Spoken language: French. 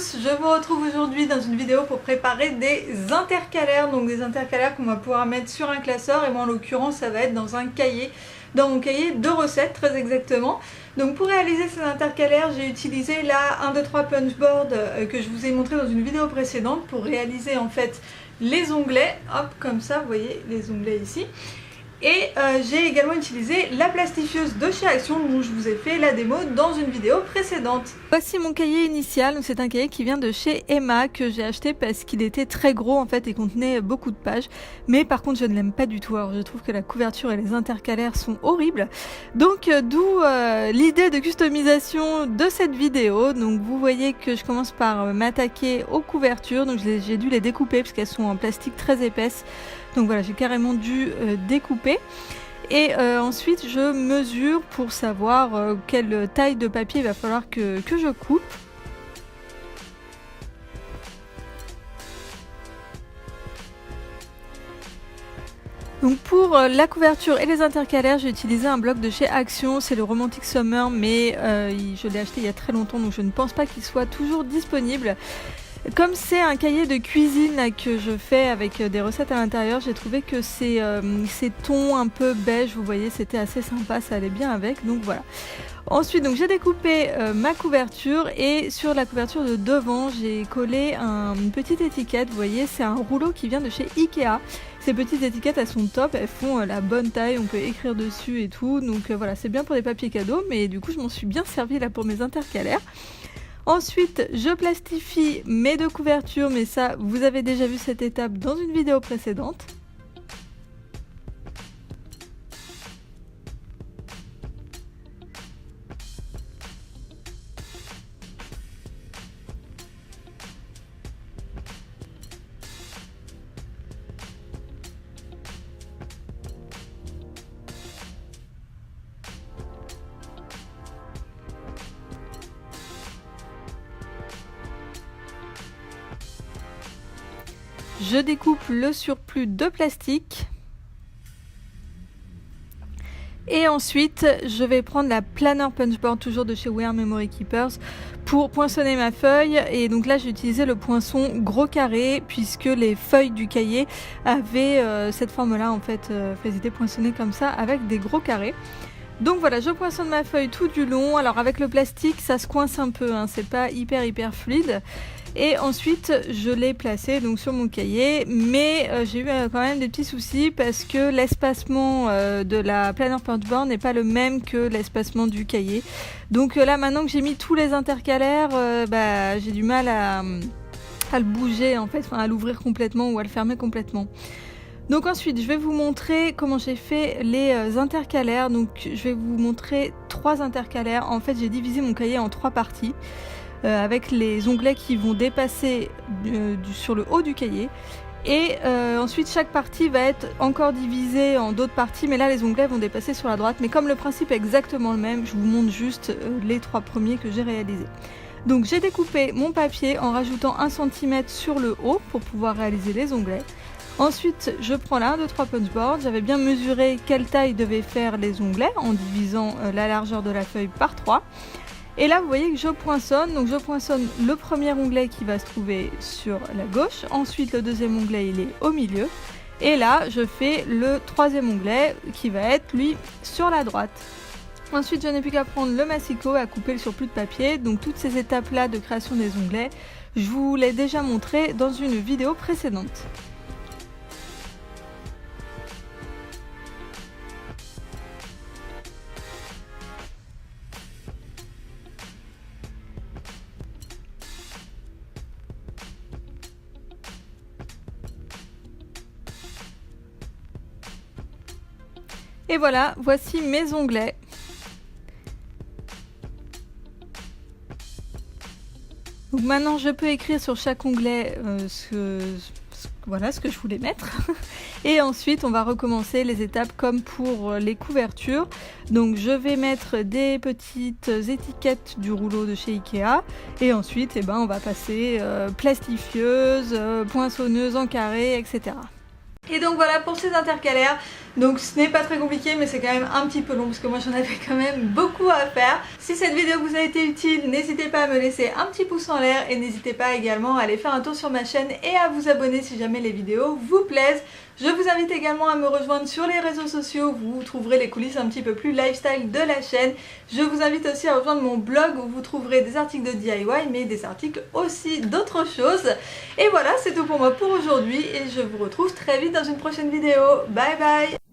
tous, je vous retrouve aujourd'hui dans une vidéo pour préparer des intercalaires, donc des intercalaires qu'on va pouvoir mettre sur un classeur, et moi en l'occurrence ça va être dans un cahier, dans mon cahier de recettes très exactement. Donc pour réaliser ces intercalaires, j'ai utilisé la 1, 2, 3 punchboard que je vous ai montré dans une vidéo précédente pour réaliser en fait les onglets, hop comme ça, vous voyez les onglets ici. Et j'ai également utilisé la plastifieuse de chez Action dont je vous ai fait la démo dans une vidéo précédente. Voici mon cahier initial, c'est un cahier qui vient de chez Emma que j'ai acheté parce qu'il était très gros en fait et contenait beaucoup de pages. Mais par contre je ne l'aime pas du tout, alors je trouve que la couverture et les intercalaires sont horribles. Donc d'où l'idée de customisation de cette vidéo. Donc vous voyez que je commence par m'attaquer aux couvertures, donc j'ai dû les découper parce qu'elles sont en plastique très épaisse. Donc voilà, j'ai carrément dû découper. Et ensuite, je mesure pour savoir quelle taille de papier il va falloir que je coupe. Donc pour la couverture et les intercalaires, j'ai utilisé un bloc de chez Action, c'est le Romantic Summer, mais je l'ai acheté il y a très longtemps, donc je ne pense pas qu'il soit toujours disponible. Comme c'est un cahier de cuisine que je fais avec des recettes à l'intérieur, j'ai trouvé que ces tons un peu beige, vous voyez, c'était assez sympa, ça allait bien avec, donc voilà. Ensuite, donc j'ai découpé ma couverture et sur la couverture de devant, j'ai collé une petite étiquette, vous voyez, c'est un rouleau qui vient de chez Ikea. Ces petites étiquettes, elles sont top, elles font la bonne taille, on peut écrire dessus et tout, donc voilà, c'est bien pour des papiers cadeaux, mais du coup je m'en suis bien servi là pour mes intercalaires. Ensuite, je plastifie mes deux couvertures, mais ça, vous avez déjà vu cette étape dans une vidéo précédente. Je découpe le surplus de plastique. Et ensuite, je vais prendre la Planner Punchboard, toujours de chez We Are Memory Keepers, pour poinçonner ma feuille. Et donc là, j'ai utilisé le poinçon gros carré, puisque les feuilles du cahier avaient cette forme-là, en fait. Elles étaient poinçonnées comme ça, avec des gros carrés. Donc voilà, je poinçonne ma feuille tout du long. Alors avec le plastique, ça se coince un peu, hein, c'est pas hyper fluide. Et ensuite, je l'ai placé donc sur mon cahier, mais j'ai eu quand même des petits soucis parce que l'espacement de la Planner Punchboard n'est pas le même que l'espacement du cahier. Donc là, maintenant que j'ai mis tous les intercalaires, j'ai du mal à le bouger en fait, enfin, à l'ouvrir complètement ou à le fermer complètement. Donc ensuite, je vais vous montrer comment j'ai fait les intercalaires. Donc je vais vous montrer 3 intercalaires. En fait, j'ai divisé mon cahier en 3 parties. Avec les onglets qui vont dépasser sur le haut du cahier. Et ensuite chaque partie va être encore divisée en d'autres parties, mais là les onglets vont dépasser sur la droite. Mais comme le principe est exactement le même, je vous montre juste les 3 premiers que j'ai réalisés. Donc j'ai découpé mon papier en rajoutant 1 cm sur le haut pour pouvoir réaliser les onglets. Ensuite je prends la 1, 2, 3 punchboard, j'avais bien mesuré quelle taille devaient faire les onglets en divisant la largeur de la feuille par 3. Et là vous voyez que je poinçonne, donc je poinçonne le premier onglet qui va se trouver sur la gauche, ensuite le deuxième onglet il est au milieu, et là je fais le 3e onglet qui va être lui sur la droite. Ensuite je n'ai plus qu'à prendre le massicot et à couper le surplus de papier, donc toutes ces étapes là de création des onglets, je vous l'ai déjà montré dans une vidéo précédente. Et voilà, voici mes onglets. Donc maintenant je peux écrire sur chaque onglet ce que je voulais mettre. Et ensuite on va recommencer les étapes comme pour les couvertures. Donc je vais mettre des petites étiquettes du rouleau de chez Ikea. Et ensuite on va passer plastifieuse, poinçonneuse en carré, etc. Et donc voilà pour ces intercalaires. Donc ce n'est pas très compliqué, mais c'est quand même un petit peu long parce que moi j'en avais quand même beaucoup à faire. Si cette vidéo vous a été utile, n'hésitez pas à me laisser un petit pouce en l'air et n'hésitez pas également à aller faire un tour sur ma chaîne et à vous abonner si jamais les vidéos vous plaisent. Je vous invite également à me rejoindre sur les réseaux sociaux, vous trouverez les coulisses un petit peu plus lifestyle de la chaîne. Je vous invite aussi à rejoindre mon blog où vous trouverez des articles de DIY mais des articles aussi d'autres choses. Et voilà, c'est tout pour moi pour aujourd'hui et je vous retrouve très vite dans une prochaine vidéo. Bye bye!